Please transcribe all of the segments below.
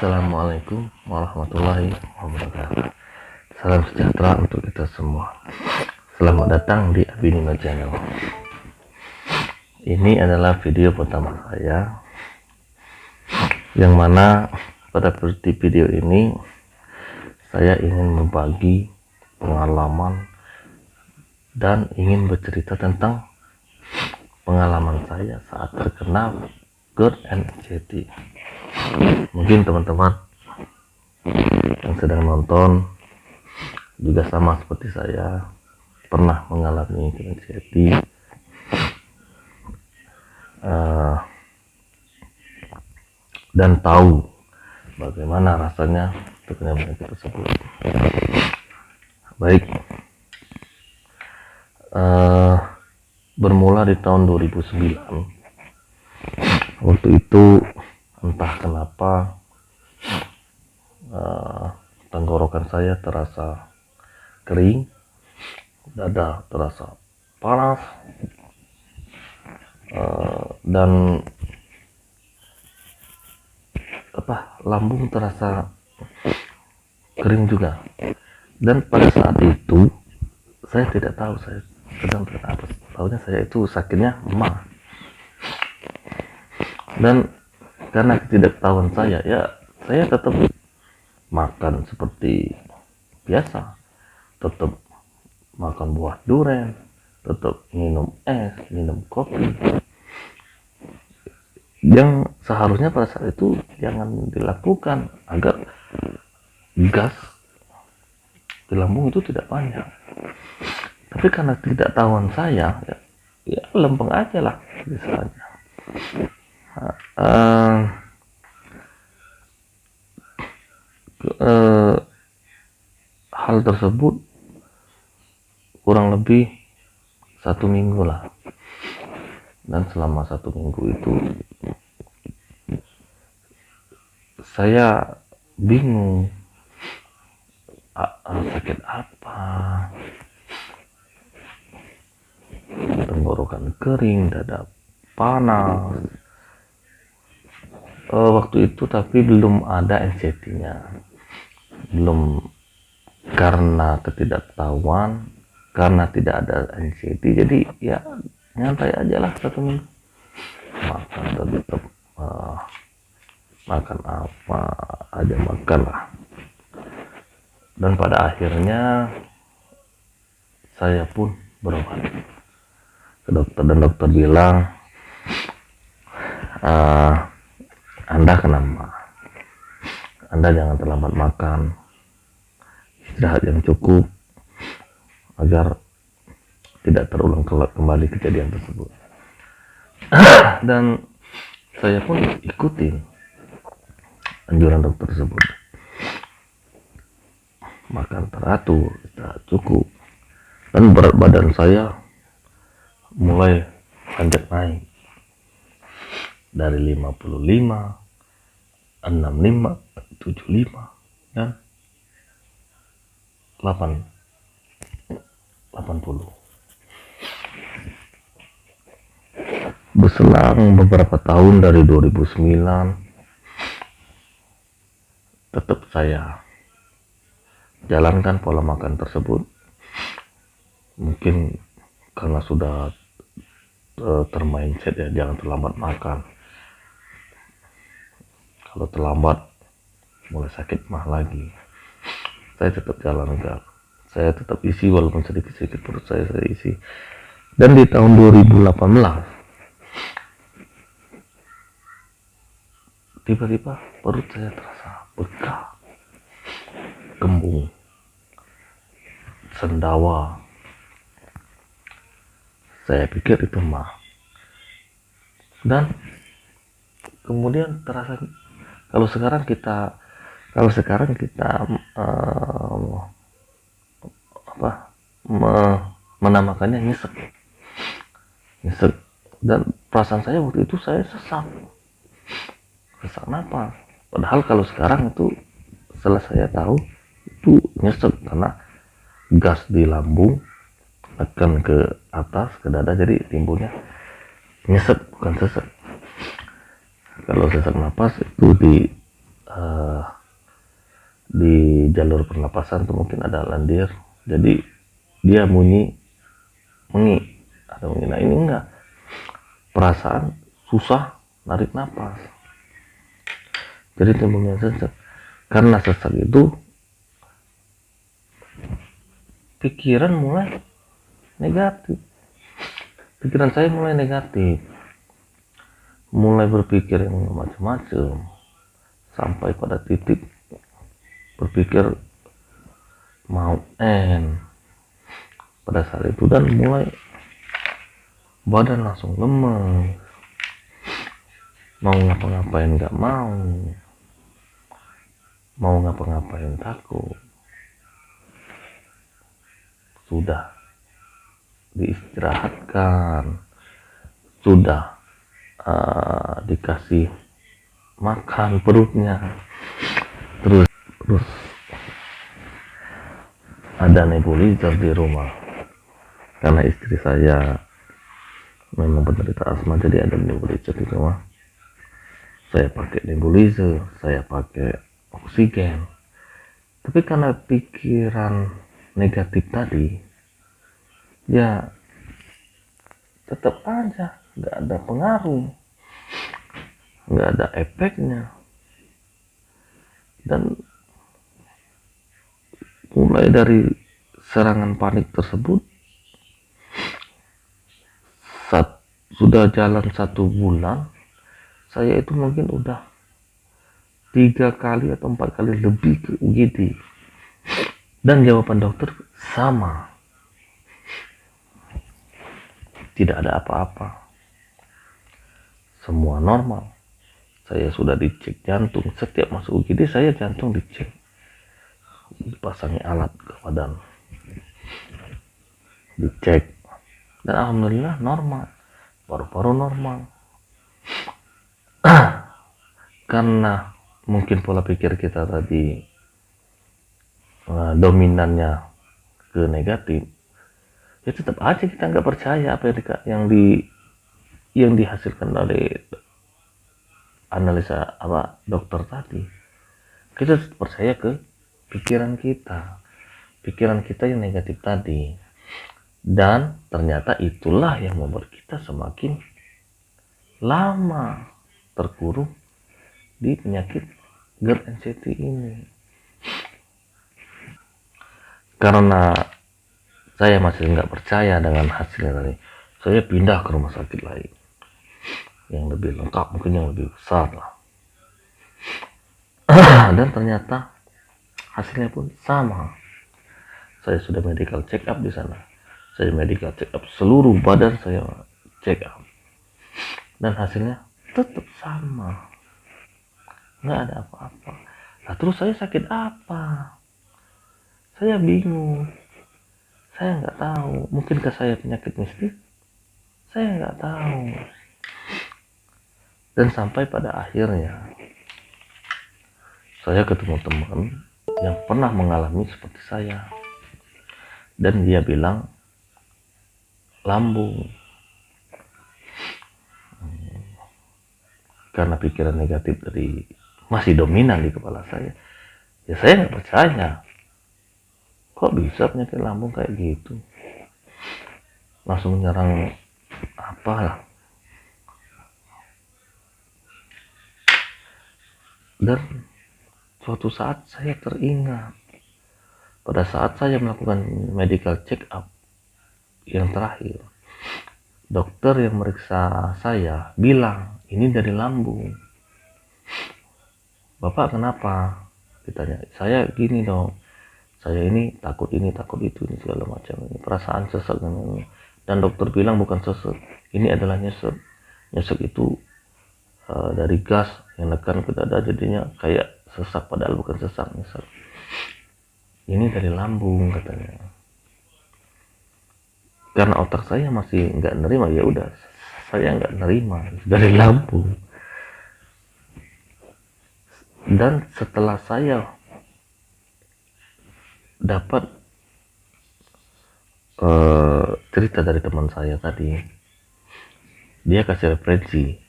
Assalamualaikum warahmatullahi wabarakatuh. Salam sejahtera untuk kita semua. Selamat datang di Abinino Channel. Ini adalah video pertama saya, yang mana pada video ini saya ingin berbagi pengalaman dan ingin bercerita tentang pengalaman saya saat terkena GERD and anxiety. Mungkin teman-teman yang sedang nonton juga sama seperti saya, pernah mengalami anxiety, dan tahu bagaimana rasanya terkena penyakit tersebut. Baik, bermula di tahun 2009. Waktu itu entah kenapa tenggorokan saya terasa kering, dada terasa panas, dan lambung terasa kering juga. Dan pada saat itu saya tidak tahu saya sedang terkena apa. Tahunya saya itu sakitnya mah. Dan karena ketidaktahuan saya, saya tetap makan seperti biasa, tetap makan buah durian, tetap minum es, minum kopi, yang seharusnya pada saat itu jangan dilakukan agar gas di lambung itu tidak banyak. Tapi karena ketidaktahuan saya, ya lempeng aja lah misalnya. Hal tersebut kurang lebih 1 minggu lah, dan selama 1 minggu itu saya bingung sakit apa, tenggorokan kering, dada panas. Waktu itu tapi belum ada anxiety-nya, belum, karena ketidaktahuan, karena tidak ada anxiety, jadi ya nyantai aja lah 1 minggu, makan tetap makan apa aja makan lah. Dan pada akhirnya saya pun berobat ke dokter, dan dokter bilang, Anda kena mah, Anda jangan terlambat makan, istirahat yang cukup agar tidak terulang kembali kejadian tersebut. Dan saya pun ikutin anjuran dokter tersebut, makan teratur, istirahat cukup, dan berat badan saya mulai anjak naik dari 55, 65, 75, dan 80. Berselang beberapa tahun dari 2009, tetap saya jalankan pola makan tersebut. Mungkin karena sudah termindset ya, jangan terlambat makan. Kalau terlambat mulai sakit mah lagi. Saya tetap jalankan, saya tetap isi walaupun sedikit-sedikit perut saya isi. Dan di tahun 2018 tiba-tiba perut saya terasa begah, kembung, sendawa. Saya pikir itu mah. Dan kemudian terasa, kalau sekarang kita menamakannya nyesek. Dan perasaan saya waktu itu saya sesak napas. Padahal kalau sekarang itu, setelah saya tahu, itu nyesek karena gas di lambung akan ke atas ke dada, jadi timbulnya nyesek bukan sesek. Kalau sesak napas itu di di jalur pernapasan tuh mungkin ada lendir, jadi dia mengi atau mengi. Nah, ini enggak, perasaan susah narik napas, jadi timbulnya sesak. Karena sesak itu pikiran mulai negatif, pikiran saya mulai negatif, mulai berpikir yang macam-macam, sampai pada titik berpikir mau pada saat itu. Dan mulai badan langsung lemes, mau ngapa-ngapain nggak mau ngapa-ngapain takut. Sudah diistirahatkan, sudah dikasih makan perutnya, terus ada nebulizer di rumah karena istri saya memang penderita asma, jadi ada nebulizer di rumah. Saya pakai nebulizer, saya pakai oksigen, tapi karena pikiran negatif tadi, ya tetap aja nggak ada pengaruh, nggak ada efeknya. Dan mulai dari serangan panik tersebut, saat sudah jalan 1 bulan, saya itu mungkin udah 3 kali atau 4 kali lebih ke UGD, dan jawaban dokter sama, tidak ada apa-apa, semua normal. Saya sudah dicek jantung, setiap masuk UGD saya jantung dicek, dipasangi alat ke badan, dicek, dan alhamdulillah normal, paru-paru normal. Karena mungkin pola pikir kita tadi dominannya ke negatif, ya tetap aja kita nggak percaya apa yang dihasilkan dari analisa apa dokter tadi. Kita tetap percaya ke pikiran kita yang negatif tadi, dan ternyata itulah yang membuat kita semakin lama terkurung di penyakit GERD anxiety ini. Karena saya masih nggak percaya dengan hasilnya tadi, saya pindah ke rumah sakit lain yang lebih lengkap, mungkin yang lebih besar lah. Dan ternyata hasilnya pun sama. Saya sudah medical check up di sana, saya medical check up seluruh badan, saya check up, dan hasilnya tetap sama, nggak ada apa-apa. Nah, terus saya sakit apa? Saya bingung, saya nggak tahu. Mungkinkah saya penyakit mistis? Saya nggak tahu. Dan sampai pada akhirnya saya ketemu teman yang pernah mengalami seperti saya, dan dia bilang lambung. Karena pikiran negatif dari masih dominan di kepala saya, ya saya nggak percaya. Kok bisa penyakit lambung kayak gitu? Langsung nyerang apalah. Dan suatu saat saya teringat, pada saat saya melakukan medical check up yang terakhir, dokter yang meriksa saya bilang ini dari lambung. Bapak kenapa? Ditanya. Saya gini dong, saya ini takut itu, ini segala macam, ini perasaan sesek ini. Dan dokter bilang bukan sesek, ini adalah nyesek. Nyesek itu dari gas yang nekan ke dada, jadinya kayak sesak, padahal bukan sesak, nyesek. Ini dari lambung katanya. Karena otak saya masih nggak nerima, ya udah saya nggak nerima dari lambung. Dan setelah saya dapat cerita dari teman saya tadi, dia kasih referensi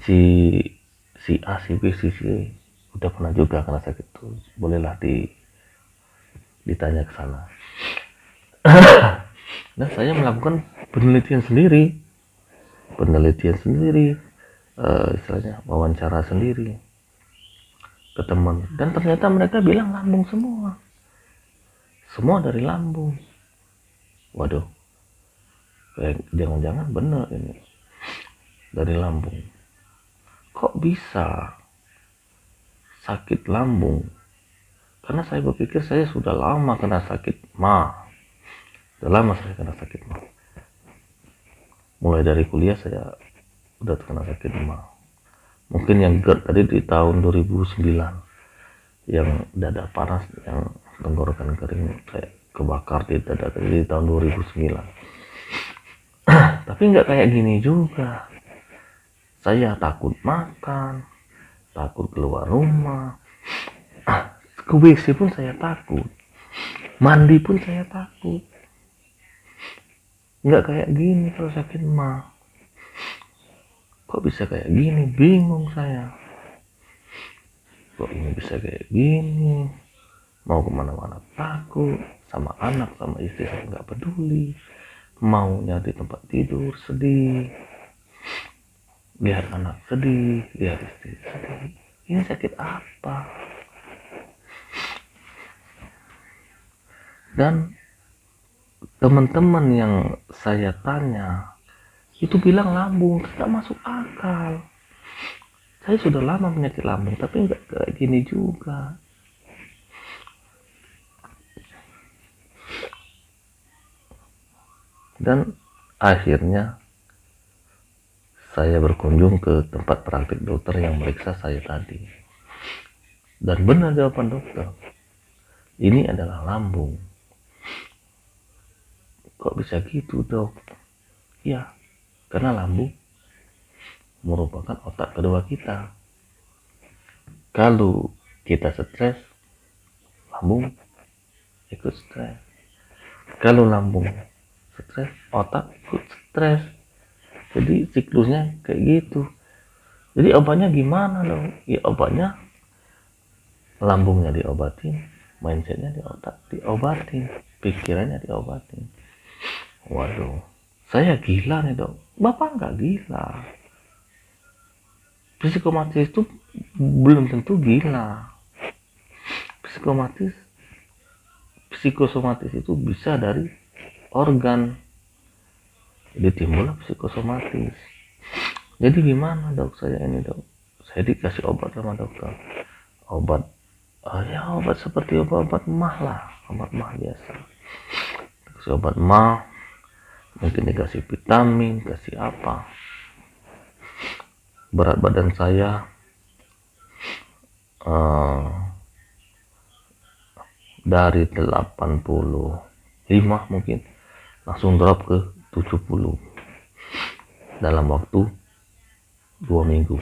si A, si B, si C, udah pernah juga kena sakit itu, bolehlah ditanya ke sana. Dan saya melakukan penelitian sendiri, istilahnya wawancara sendiri ke teman, dan ternyata mereka bilang lambung semua dari lambung. Waduh, jangan-jangan bener ini dari lambung. Kok bisa sakit lambung? Karena saya berpikir saya sudah lama kena sakit ma. Sudah lama saya kena sakit ma. Mulai dari kuliah saya udah kena sakit ma. Mungkin yang GERD tadi di tahun 2009. Yang dada panas, yang tenggorokan kering, kayak kebakar di dada tadi di tahun 2009. Tapi nggak kayak gini juga. Saya takut makan, takut keluar rumah, ke WC pun saya takut, mandi pun saya takut. Nggak kayak gini kalau sakit mah. Kok bisa kayak gini? Bingung saya. Kok ini bisa kayak gini? Mau kemana-mana takut, sama anak, sama istri saya nggak peduli. Mau nyari tempat tidur sedih, lihat anak sedih, lihat istri sedih. Ini sakit apa? Dan teman-teman yang saya tanya itu bilang lambung, tidak masuk akal. Saya sudah lama penyakit lambung, tapi nggak kayak gini juga. Dan akhirnya saya berkunjung ke tempat praktik dokter yang meriksa saya tadi. Dan benar jawaban dokter, ini adalah lambung. Kok bisa gitu, dok? Ya, karena lambung merupakan otak kedua kita. Kalau kita stres, lambung ikut stres. Kalau lambung stres, otak ikut stres. Jadi siklusnya kayak gitu. Jadi obatnya gimana dong? Ya obatnya lambungnya diobatin, mindsetnya di otak diobatin, pikirannya diobatin. Waduh, saya gila nih dok. Bapak nggak gila. Psikomatis itu belum tentu gila. Psikosomatis itu bisa dari organ. Jadi timbullah psikosomatis. Jadi gimana dok saya ini dok? Saya dikasih obat sama dokter. Obat seperti obat mah lah, obat mah biasa. Dikasih obat mah, mungkin dikasih vitamin, kasih apa. Berat badan saya dari 85 mungkin langsung drop ke 70 dalam waktu 2 minggu.